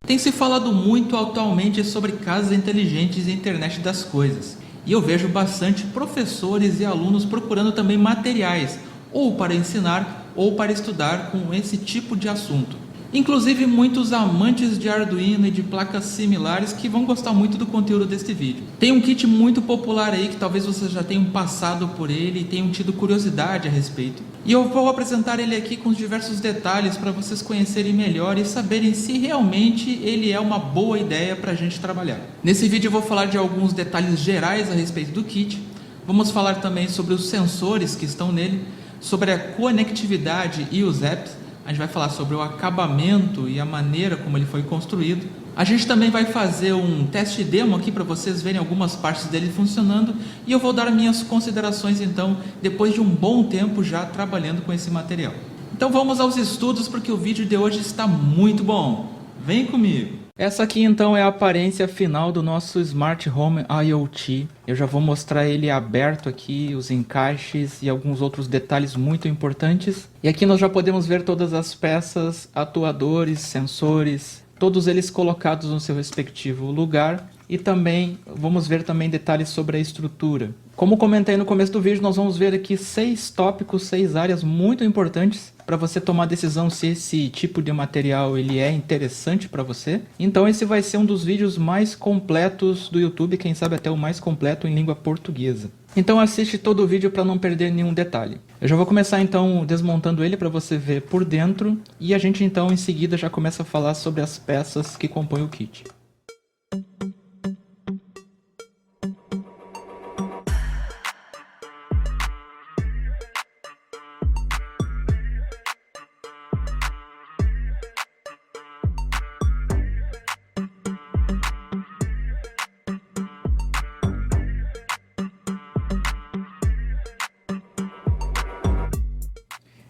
Tem se falado muito atualmente sobre casas inteligentes e internet das coisas. E eu vejo bastante professores e alunos procurando também materiais, ou para ensinar ou para estudar com esse tipo de assunto. Inclusive muitos amantes de Arduino e de placas similares que vão gostar muito do conteúdo deste vídeo. Tem um kit muito popular aí que talvez vocês já tenham passado por ele e tenham tido curiosidade a respeito. E eu vou apresentar ele aqui com os diversos detalhes para vocês conhecerem melhor e saberem se realmente ele é uma boa ideia para a gente trabalhar. Nesse vídeo eu vou falar de alguns detalhes gerais a respeito do kit. Vamos falar também sobre os sensores que estão nele, sobre a conectividade e os apps. A gente vai falar sobre o acabamento e a maneira como ele foi construído. A gente também vai fazer um teste demo aqui para vocês verem algumas partes dele funcionando. E eu vou dar minhas considerações então, depois de um bom tempo já trabalhando com esse material. Então vamos aos estudos porque o vídeo de hoje está muito bom. Vem comigo! Essa aqui então é a aparência final do nosso Smart Home IoT. Eu já vou mostrar ele aberto aqui, os encaixes e alguns outros detalhes muito importantes. E aqui nós já podemos ver todas as peças, atuadores, sensores, todos eles colocados no seu respectivo lugar. E também vamos ver também detalhes sobre a estrutura. Como comentei no começo do vídeo, nós vamos ver aqui 6 tópicos, 6 áreas muito importantes para você tomar a decisão se esse tipo de material ele é interessante para você. Então esse vai ser um dos vídeos mais completos do YouTube, quem sabe até o mais completo em língua portuguesa. Então assiste todo o vídeo para não perder nenhum detalhe. Eu já vou começar então desmontando ele para você ver por dentro e a gente então em seguida já começa a falar sobre as peças que compõem o kit.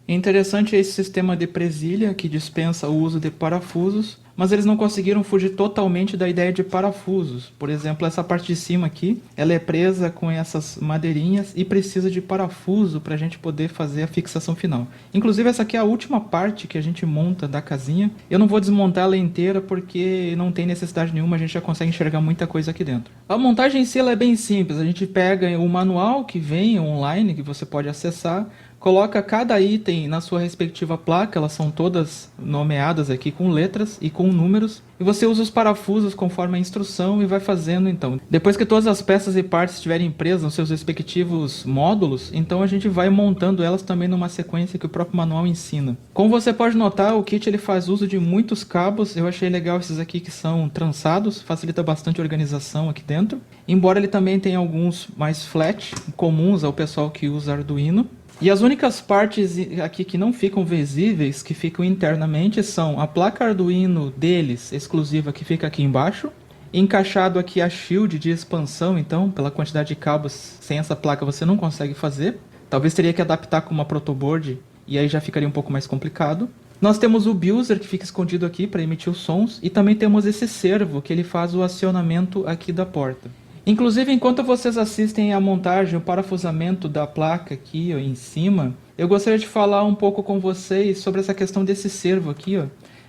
Interessante esse sistema de presilha que dispensa o uso de parafusos, mas eles não conseguiram fugir totalmente da ideia de parafusos. Por exemplo, essa parte de cima aqui, ela é presa com essas madeirinhas e precisa de parafuso para a gente poder fazer a fixação final. Inclusive essa aqui é a última parte que a gente monta da casinha. Eu não vou desmontar ela inteira porque não tem necessidade nenhuma, a gente já consegue enxergar muita coisa aqui dentro. A montagem em si ela é bem simples, a gente pega o manual que vem online, que você pode acessar, coloca cada item na sua respectiva placa, elas são todas nomeadas aqui com letras e com números. E você usa os parafusos conforme a instrução e vai fazendo então. Depois que todas as peças e partes estiverem presas nos seus respectivos módulos, então a gente vai montando elas também numa sequência que o próprio manual ensina. Como você pode notar, o kit ele faz uso de muitos cabos. Eu achei legal esses aqui que são trançados, facilita bastante a organização aqui dentro. Embora ele também tenha alguns mais flat, comuns ao pessoal que usa Arduino. E as únicas partes aqui que não ficam visíveis, que ficam internamente, são a placa Arduino deles, exclusiva, que fica aqui embaixo. Encaixado aqui a shield de expansão, então, pela quantidade de cabos, sem essa placa você não consegue fazer. Talvez teria que adaptar com uma protoboard, e aí já ficaria um pouco mais complicado. Nós temos o Buser, que fica escondido aqui para emitir os sons, e também temos esse servo, que ele faz o acionamento aqui da porta. Inclusive, enquanto vocês assistem a montagem, o parafusamento da placa aqui ó, em cima, eu gostaria de falar um pouco com vocês sobre essa questão desse servo aqui, ó,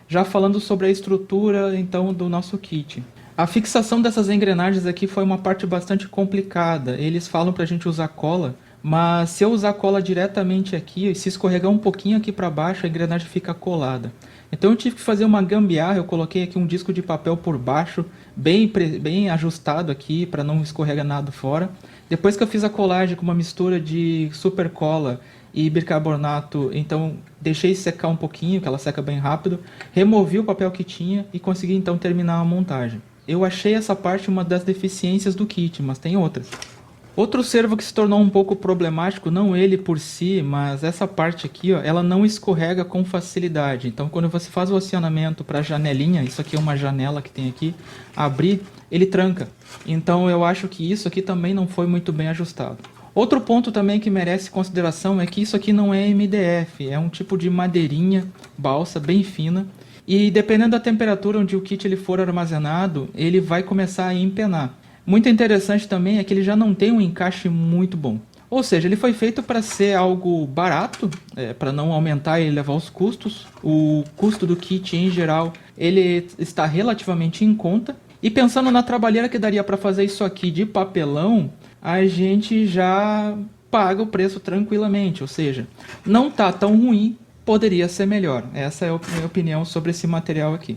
já falando sobre a estrutura então do nosso kit. A fixação dessas engrenagens aqui foi uma parte bastante complicada. Eles falam para a gente usar cola, mas se eu usar cola diretamente aqui, e se escorregar um pouquinho aqui para baixo, a engrenagem fica colada. Então eu tive que fazer uma gambiarra, eu coloquei aqui um disco de papel por baixo, bem ajustado aqui, para não escorregar nada fora. Depois que eu fiz a colagem com uma mistura de super cola e bicarbonato, então deixei secar um pouquinho, que ela seca bem rápido, removi o papel que tinha e consegui então terminar a montagem. Eu achei essa parte uma das deficiências do kit, mas tem outras. Outro servo que se tornou um pouco problemático, não ele por si, mas essa parte aqui, ó, ela não escorrega com facilidade. Então quando você faz o acionamento para a janelinha, isso aqui é uma janela que tem aqui, abrir, ele tranca. Então eu acho que isso aqui também não foi muito bem ajustado. Outro ponto também que merece consideração é que isso aqui não é MDF, é um tipo de madeirinha, balsa, bem fina. E dependendo da temperatura onde o kit ele for armazenado, ele vai começar a empenar. Muito interessante também é que ele já não tem um encaixe muito bom. Ou seja, ele foi feito para ser algo barato, para não aumentar e elevar os custos. O custo do kit em geral ele está relativamente em conta. E pensando na trabalheira que daria para fazer isso aqui de papelão, a gente já paga o preço tranquilamente, ou seja, não tá tão ruim, poderia ser melhor. Essa é a minha opinião sobre esse material aqui.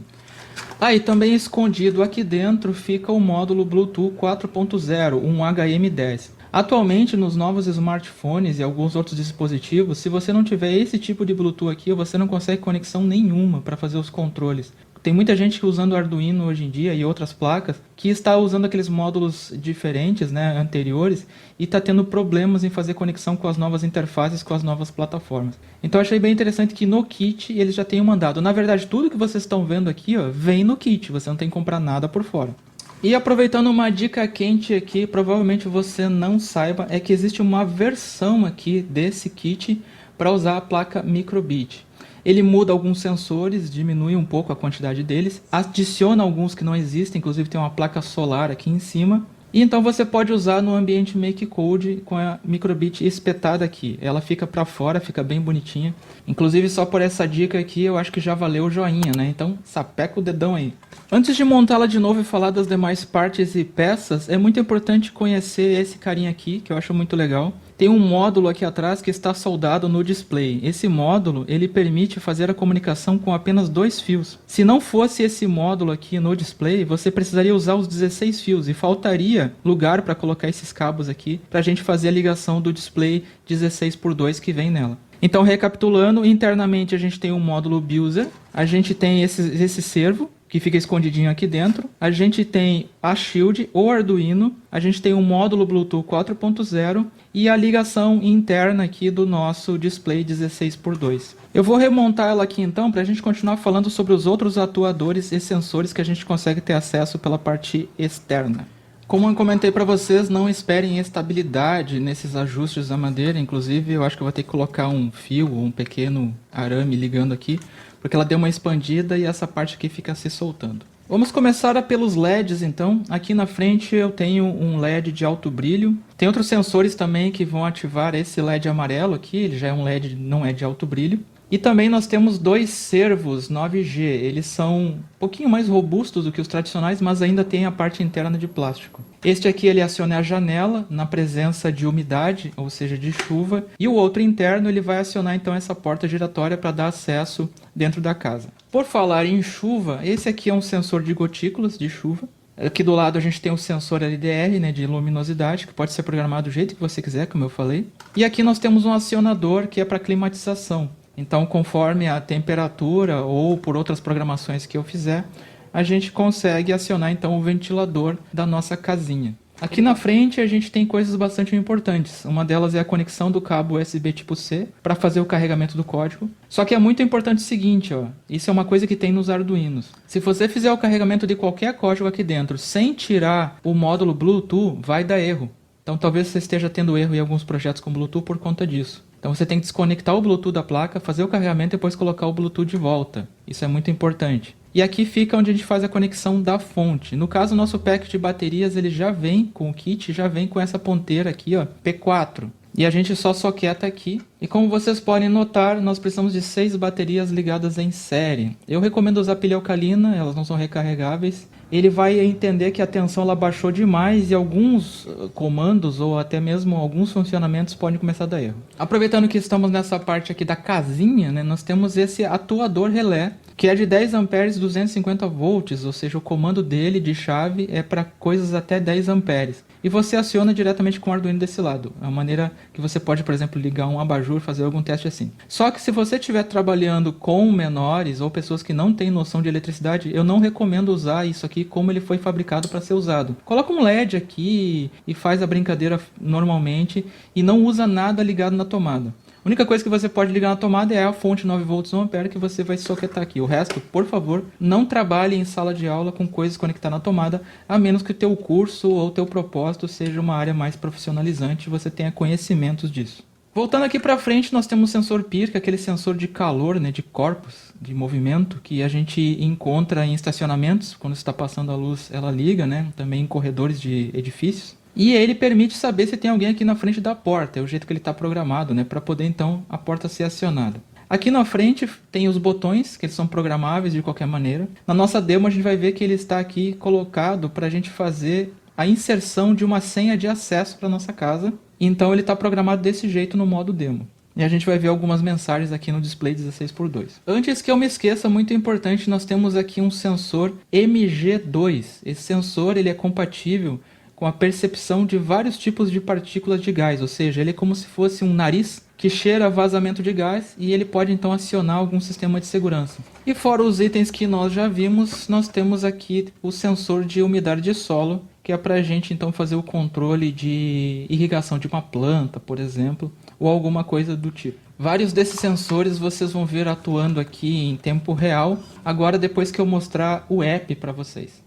Aí também escondido aqui dentro fica o módulo Bluetooth 4.0, um HM10. Atualmente nos novos smartphones e alguns outros dispositivos, se você não tiver esse tipo de Bluetooth aqui, você não consegue conexão nenhuma para fazer os controles. Tem muita gente usando Arduino hoje em dia e outras placas que está usando aqueles módulos diferentes, né, anteriores, e está tendo problemas em fazer conexão com as novas interfaces, com as novas plataformas. Então eu achei bem interessante que no kit eles já tenham mandado. Na verdade, tudo que vocês estão vendo aqui, ó, vem no kit, você não tem que comprar nada por fora. E aproveitando uma dica quente aqui, provavelmente você não saiba, é que existe uma versão aqui desse kit para usar a placa Microbit. Ele muda alguns sensores, diminui um pouco a quantidade deles, adiciona alguns que não existem, inclusive tem uma placa solar aqui em cima. E então você pode usar no ambiente MakeCode com a Microbit espetada aqui. Ela fica para fora, fica bem bonitinha. Inclusive só por essa dica aqui eu acho que já valeu o joinha, né? Então sapeca o dedão aí. Antes de montá-la de novo e falar das demais partes e peças, é muito importante conhecer esse carinha aqui, que eu acho muito legal. Tem um módulo aqui atrás que está soldado no display. Esse módulo, ele permite fazer a comunicação com apenas 2 fios. Se não fosse esse módulo aqui no display, você precisaria usar os 16 fios e faltaria lugar para colocar esses cabos aqui para a gente fazer a ligação do display 16x2 que vem nela. Então, recapitulando, internamente a gente tem um módulo Buser, a gente tem esse servo, que fica escondidinho aqui dentro. A gente tem a Shield ou Arduino, a gente tem um módulo Bluetooth 4.0 e a ligação interna aqui do nosso display 16x2. Eu vou remontar ela aqui então para a gente continuar falando sobre os outros atuadores e sensores que a gente consegue ter acesso pela parte externa. Como eu comentei para vocês, não esperem estabilidade nesses ajustes da madeira, inclusive eu acho que eu vou ter que colocar um fio ou um pequeno arame ligando aqui, porque ela deu uma expandida e essa parte aqui fica se soltando. Vamos começar pelos LEDs então. Aqui na frente eu tenho um LED de alto brilho. Tem outros sensores também que vão ativar esse LED amarelo aqui, ele já é um LED, não é de alto brilho. E também nós temos 2 servos 9G, eles são um pouquinho mais robustos do que os tradicionais, mas ainda tem a parte interna de plástico. Este aqui ele aciona a janela na presença de umidade, ou seja, de chuva, e o outro interno ele vai acionar então essa porta giratória para dar acesso dentro da casa. Por falar em chuva, esse aqui é um sensor de gotículas de chuva. Aqui do lado a gente tem o sensor LDR, né, de luminosidade, que pode ser programado do jeito que você quiser, como eu falei. E aqui nós temos um acionador que é para climatização. Então, conforme a temperatura ou por outras programações que eu fizer, a gente consegue acionar então o ventilador da nossa casinha. Aqui na frente a gente tem coisas bastante importantes. Uma delas é a conexão do cabo USB tipo C para fazer o carregamento do código. Só que é muito importante o seguinte, ó, isso é uma coisa que tem nos Arduinos. Se você fizer o carregamento de qualquer código aqui dentro sem tirar o módulo Bluetooth, vai dar erro. Então talvez você esteja tendo erro em alguns projetos com Bluetooth por conta disso. Então você tem que desconectar o Bluetooth da placa, fazer o carregamento e depois colocar o Bluetooth de volta. Isso é muito importante. E aqui fica onde a gente faz a conexão da fonte. No caso, o nosso pack de baterias ele já vem com o kit, já vem com essa ponteira aqui, ó, P4. E a gente só soqueta aqui. E como vocês podem notar, nós precisamos de 6 baterias ligadas em série. Eu recomendo usar pilha alcalina, elas não são recarregáveis. Ele vai entender que a tensão ela baixou demais e alguns comandos ou até mesmo alguns funcionamentos podem começar a dar erro. Aproveitando que estamos nessa parte aqui da casinha, né, nós temos esse atuador relé, que é de 10 amperes 250 volts, ou seja, o comando dele de chave é para coisas até 10 amperes. E você aciona diretamente com o Arduino desse lado. É uma maneira que você pode, por exemplo, ligar um abajur, fazer algum teste assim. Só que se você estiver trabalhando com menores ou pessoas que não têm noção de eletricidade, eu não recomendo usar isso aqui como ele foi fabricado para ser usado. Coloca um LED aqui e faz a brincadeira normalmente e não usa nada ligado na tomada. A única coisa que você pode ligar na tomada é a fonte 9 volts 1 ampere que você vai soquetar aqui. O resto, por favor, não trabalhe em sala de aula com coisas conectadas na tomada, a menos que o teu curso ou o teu propósito seja uma área mais profissionalizante e você tenha conhecimentos disso. Voltando aqui para frente, nós temos o sensor PIR, que é aquele sensor de calor, né, de corpos, de movimento, que a gente encontra em estacionamentos. Quando está passando a luz, ela liga, né, também em corredores de edifícios. E ele permite saber se tem alguém aqui na frente da porta, é o jeito que ele está programado, né, para poder então a porta ser acionada. Aqui na frente tem os botões, que eles são programáveis de qualquer maneira. Na nossa demo a gente vai ver que ele está aqui colocado para a gente fazer a inserção de uma senha de acesso para nossa casa. Então ele está programado desse jeito no modo demo. E a gente vai ver algumas mensagens aqui no display 16:2. Antes que eu me esqueça, muito importante, nós temos aqui um sensor MG2. Esse sensor ele é compatível com a percepção de vários tipos de partículas de gás, ou seja, ele é como se fosse um nariz que cheira vazamento de gás e ele pode então acionar algum sistema de segurança. E fora os itens que nós já vimos, nós temos aqui o sensor de umidade de solo, que é para a gente então fazer o controle de irrigação de uma planta, por exemplo, ou alguma coisa do tipo. Vários desses sensores vocês vão ver atuando aqui em tempo real, agora depois que eu mostrar o app para vocês.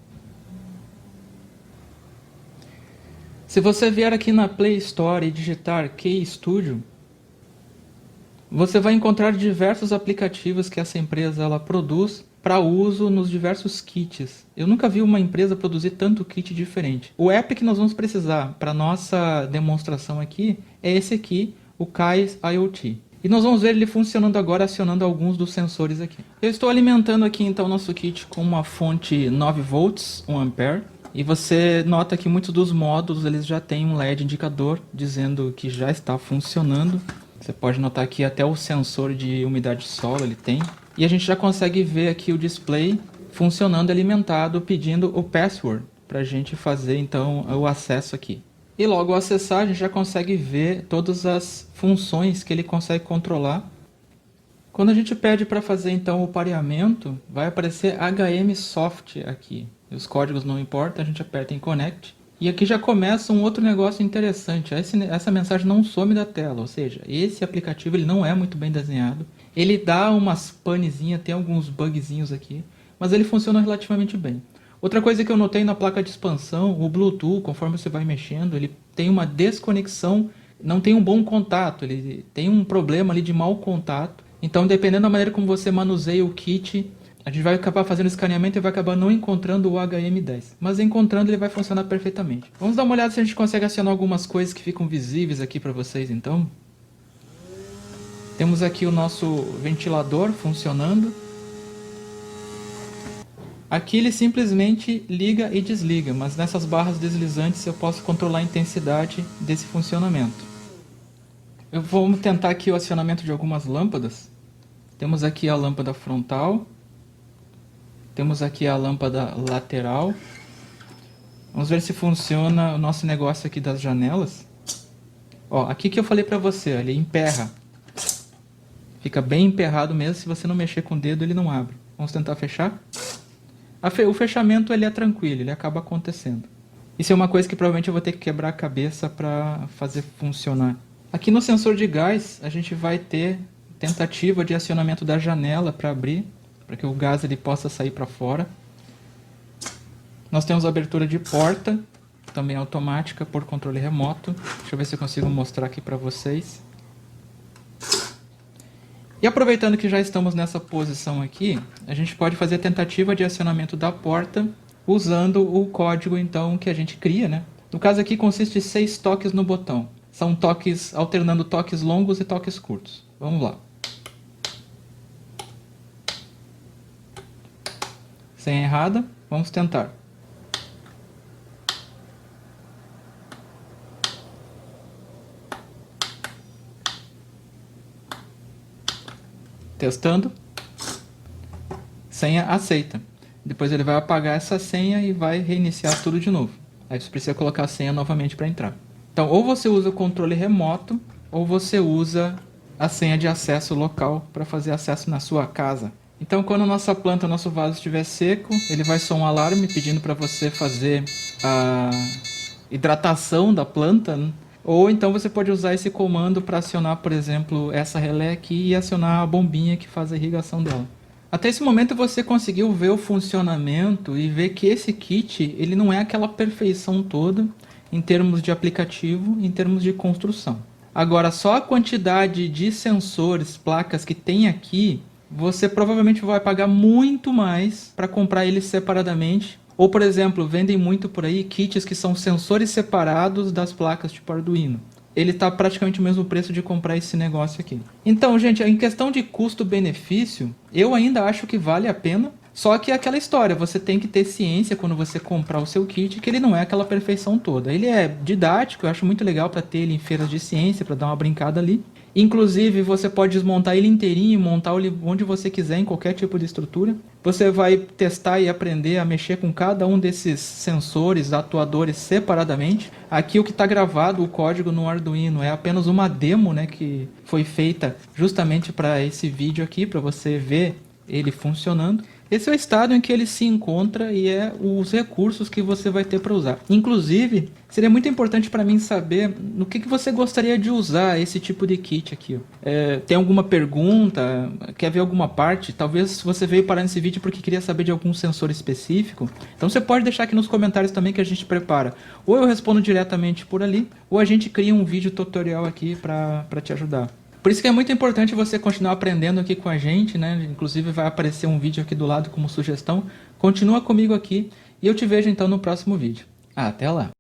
Se você vier aqui na Play Store e digitar KeyStudio, você vai encontrar diversos aplicativos que essa empresa ela produz para uso nos diversos kits. Eu nunca vi uma empresa produzir tanto kit diferente. O app que nós vamos precisar para nossa demonstração aqui é esse aqui, o Kais IoT. E nós vamos ver ele funcionando agora, acionando alguns dos sensores aqui. Eu estou alimentando aqui então nosso kit com uma fonte 9 volts, 1 ampere. E você nota que muitos dos módulos eles já têm um LED indicador dizendo que já está funcionando. Você pode notar que até o sensor de umidade de solo ele tem. E a gente já consegue ver aqui o display funcionando alimentado, pedindo o password para a gente fazer então o acesso aqui. E logo ao acessar a gente já consegue ver todas as funções que ele consegue controlar. Quando a gente pede para fazer então o pareamento, vai aparecer HMSoft aqui. Os códigos não importam, a gente aperta em Connect. E aqui já começa um outro negócio interessante. Essa mensagem não some da tela, ou seja, esse aplicativo ele não é muito bem desenhado. Ele dá umas panezinhas, tem alguns bugzinhos aqui, mas ele funciona relativamente bem. Outra coisa que eu notei na placa de expansão, o Bluetooth, conforme você vai mexendo, ele tem uma desconexão, não tem um bom contato, ele tem um problema ali de mau contato. Então, dependendo da maneira como você manuseia o kit, a gente vai acabar fazendo escaneamento e vai acabar não encontrando o HM10. Mas encontrando ele vai funcionar perfeitamente. Vamos dar uma olhada se a gente consegue acionar algumas coisas que ficam visíveis aqui para vocês então. Temos aqui o nosso ventilador funcionando. Aqui ele simplesmente liga e desliga, mas nessas barras deslizantes eu posso controlar a intensidade desse funcionamento. Vamos tentar aqui o acionamento de algumas lâmpadas. Temos aqui a lâmpada frontal. Temos aqui a lâmpada lateral. Vamos ver se funciona o nosso negócio aqui das janelas. Ó, aqui que eu falei pra você, ele emperra. Fica bem emperrado mesmo, se você não mexer com o dedo ele não abre. Vamos tentar fechar? O fechamento ele é tranquilo, ele acaba acontecendo. Isso é uma coisa que provavelmente eu vou ter que quebrar a cabeça para fazer funcionar. Aqui no sensor de gás a gente vai ter tentativa de acionamento da janela para abrir, para que o gás ele possa sair para fora. Nós temos a abertura de porta, também automática por controle remoto. Deixa eu ver se eu consigo mostrar aqui para vocês. E aproveitando que já estamos nessa posição aqui, a gente pode fazer a tentativa de acionamento da porta usando o código então que a gente cria, né? No caso aqui consiste em 6 toques no botão. São toques alternando toques longos e toques curtos. Vamos lá. Senha errada, vamos tentar. Testando. Senha aceita. Depois ele vai apagar essa senha e vai reiniciar tudo de novo. Aí você precisa colocar a senha novamente para entrar. Então, ou você usa o controle remoto, ou você usa a senha de acesso local para fazer acesso na sua casa. Então, quando a nossa planta, nosso vaso estiver seco, ele vai soar um alarme pedindo para você fazer a hidratação da planta, né? Ou então você pode usar esse comando para acionar, por exemplo, essa relé aqui e acionar a bombinha que faz a irrigação dela. Até esse momento você conseguiu ver o funcionamento e ver que esse kit ele não é aquela perfeição toda em termos de aplicativo, em termos de construção. Agora, só a quantidade de sensores, placas que tem aqui, você provavelmente vai pagar muito mais para comprar eles separadamente. Ou, por exemplo, vendem muito por aí kits que são sensores separados das placas tipo Arduino. ele está praticamente o mesmo preço de comprar esse negócio aqui. Então, gente, em questão de custo-benefício, eu ainda acho que vale a pena. Só que é aquela história, você tem que ter ciência quando você comprar o seu kit, que ele não é aquela perfeição toda. Ele é didático, eu acho muito legal para ter ele em feiras de ciência, para dar uma brincada ali. Inclusive, você pode desmontar ele inteirinho, montar ele onde você quiser, em qualquer tipo de estrutura. Você vai testar e aprender a mexer com cada um desses sensores, atuadores separadamente. Aqui o que está gravado, o código no Arduino, é apenas uma demo, né, que foi feita justamente para esse vídeo aqui, para você ver ele funcionando. Esse é o estado em que ele se encontra e é os recursos que você vai ter para usar. Inclusive, seria muito importante para mim saber no que você gostaria de usar esse tipo de kit aqui. Tem alguma pergunta? Quer ver alguma parte? Talvez você veio parar nesse vídeo porque queria saber de algum sensor específico. Então você pode deixar aqui nos comentários também que a gente prepara. Ou eu respondo diretamente por ali, ou a gente cria um vídeo tutorial aqui para te ajudar. Por isso que é muito importante você continuar aprendendo aqui com a gente, né? Inclusive vai aparecer um vídeo aqui do lado como sugestão. Continua comigo aqui e eu te vejo então no próximo vídeo. Até lá!